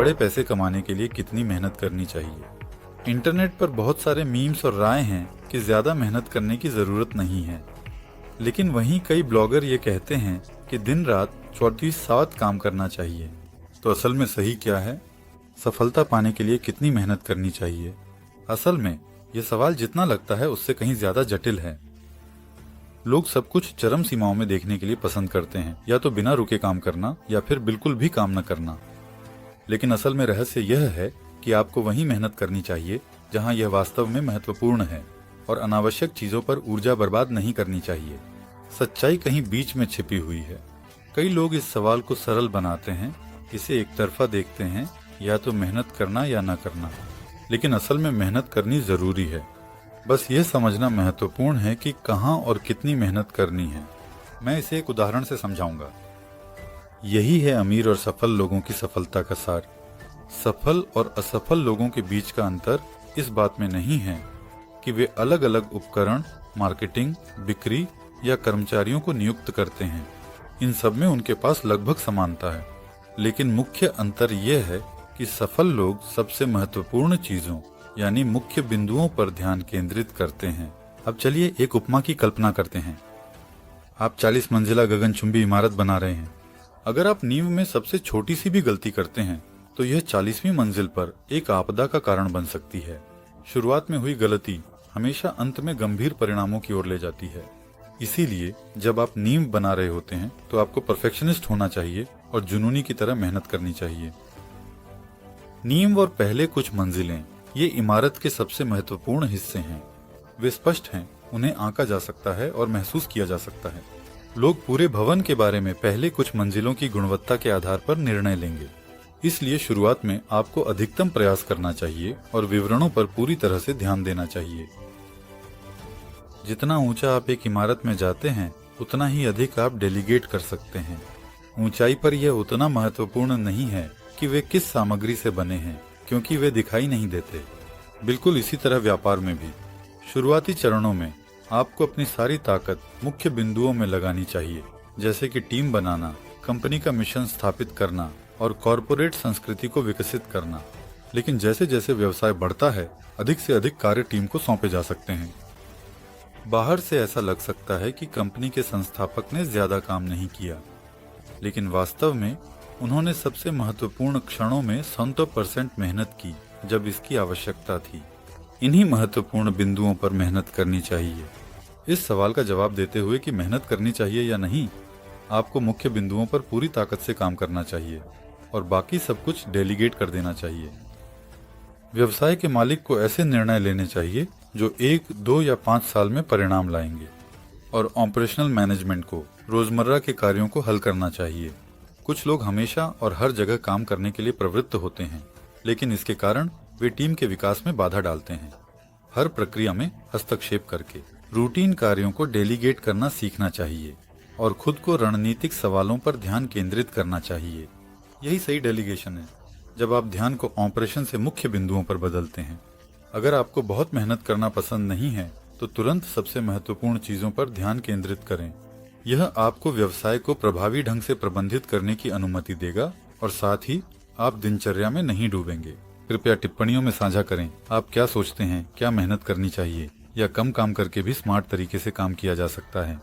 बड़े पैसे कमाने के लिए कितनी मेहनत करनी चाहिए। इंटरनेट पर बहुत सारे मीम्स और राय हैं कि ज़्यादा मेहनत करने की ज़रूरत नहीं है, लेकिन वहीं कई ब्लॉगर ये कहते हैं कि दिन रात 24/7 काम करना चाहिए। तो असल में सही क्या है? सफलता पाने के लिए कितनी मेहनत करनी चाहिए? असल में यह सवाल जितना लगता है उससे कहीं ज़्यादा जटिल है। लोग सब कुछ चरम सीमाओं में देखने के लिए पसंद करते हैं, या तो बिना रुके काम करना या फिर बिल्कुल भी काम न करना। लेकिन असल में रहस्य यह है कि आपको वहीं मेहनत करनी चाहिए जहां यह वास्तव में महत्वपूर्ण है, और अनावश्यक चीजों पर ऊर्जा बर्बाद नहीं करनी चाहिए। सच्चाई कहीं बीच में छिपी हुई है। कई लोग इस सवाल को सरल बनाते हैं, इसे एक तरफा देखते हैं, या तो मेहनत करना या न करना। लेकिन असल में मेहनत करनी जरूरी है। बस यह समझना महत्वपूर्ण है कि कहां और कितनी मेहनत करनी है। मैं इसे एक उदाहरण से समझाऊंगा। यही है अमीर और सफल लोगों की सफलता का सार। सफल और असफल लोगों के बीच का अंतर इस बात में नहीं है कि वे अलग अलग उपकरण, मार्केटिंग, बिक्री या कर्मचारियों को नियुक्त करते हैं। इन सब में उनके पास लगभग समानता है। लेकिन मुख्य अंतर यह है कि सफल लोग सबसे महत्वपूर्ण चीजों यानी मुख्य बिंदुओं पर ध्यान केंद्रित करते हैं। अब चलिए एक उपमा की कल्पना करते हैं। आप 40 मंजिला गगनचुंबी इमारत बना रहे हैं। अगर आप नींव में सबसे छोटी सी भी गलती करते हैं तो यह 40वीं मंजिल पर एक आपदा का कारण बन सकती है। शुरुआत में हुई गलती हमेशा अंत में गंभीर परिणामों की ओर ले जाती है। इसीलिए जब आप नींव बना रहे होते हैं तो आपको परफेक्शनिस्ट होना चाहिए और जुनूनी की तरह मेहनत करनी चाहिए। नींव और पहले कुछ मंजिलें ये इमारत के सबसे महत्वपूर्ण हिस्से हैं। वे स्पष्ट हैं, उन्हें आंका जा सकता है और महसूस किया जा सकता है। लोग पूरे भवन के बारे में पहले कुछ मंजिलों की गुणवत्ता के आधार पर निर्णय लेंगे। इसलिए शुरुआत में आपको अधिकतम प्रयास करना चाहिए और विवरणों पर पूरी तरह से ध्यान देना चाहिए। जितना ऊंचा आप एक इमारत में जाते हैं उतना ही अधिक आप डेलीगेट कर सकते हैं। ऊंचाई पर यह उतना महत्वपूर्ण नहीं है कि वे किस सामग्री से बने हैं, क्योंकि वे दिखाई नहीं देते। बिल्कुल इसी तरह व्यापार में भी शुरुआती चरणों में आपको अपनी सारी ताकत मुख्य बिंदुओं में लगानी चाहिए, जैसे कि टीम बनाना, कंपनी का मिशन स्थापित करना और कॉरपोरेट संस्कृति को विकसित करना। लेकिन जैसे जैसे व्यवसाय बढ़ता है, अधिक से अधिक कार्य टीम को सौंपे जा सकते हैं। बाहर से ऐसा लग सकता है कि कंपनी के संस्थापक ने ज्यादा काम नहीं किया, लेकिन वास्तव में उन्होंने सबसे महत्वपूर्ण क्षणों में 100% मेहनत की जब इसकी आवश्यकता थी। इन्हीं महत्वपूर्ण बिंदुओं पर मेहनत करनी चाहिए। इस सवाल का जवाब देते हुए कि मेहनत करनी चाहिए या नहीं, आपको मुख्य बिंदुओं पर पूरी ताकत से काम करना चाहिए और बाकी सब कुछ डेलीगेट कर देना चाहिए। व्यवसाय के मालिक को ऐसे निर्णय लेने चाहिए जो 1, 2 या 5 साल में परिणाम लाएंगे, और ऑपरेशनल मैनेजमेंट को रोजमर्रा के कार्यों को हल करना चाहिए। कुछ लोग हमेशा और हर जगह काम करने के लिए प्रवृत्त होते हैं, लेकिन इसके कारण वे टीम के विकास में बाधा डालते हैं। हर प्रक्रिया में हस्तक्षेप करके रूटीन कार्यों को डेलीगेट करना सीखना चाहिए और खुद को रणनीतिक सवालों पर ध्यान केंद्रित करना चाहिए। यही सही डेलीगेशन है, जब आप ध्यान को ऑपरेशन से मुख्य बिंदुओं पर बदलते हैं। अगर आपको बहुत मेहनत करना पसंद नहीं है तो तुरंत सबसे महत्वपूर्ण चीजों पर ध्यान केंद्रित करें। यह आपको व्यवसाय को प्रभावी ढंग से प्रबंधित करने की अनुमति देगा और साथ ही आप दिनचर्या में नहीं डूबेंगे। कृपया टिप्पणियों में साझा करें, आप क्या सोचते हैं, क्या मेहनत करनी चाहिए या कम काम करके भी स्मार्ट तरीके से काम किया जा सकता है।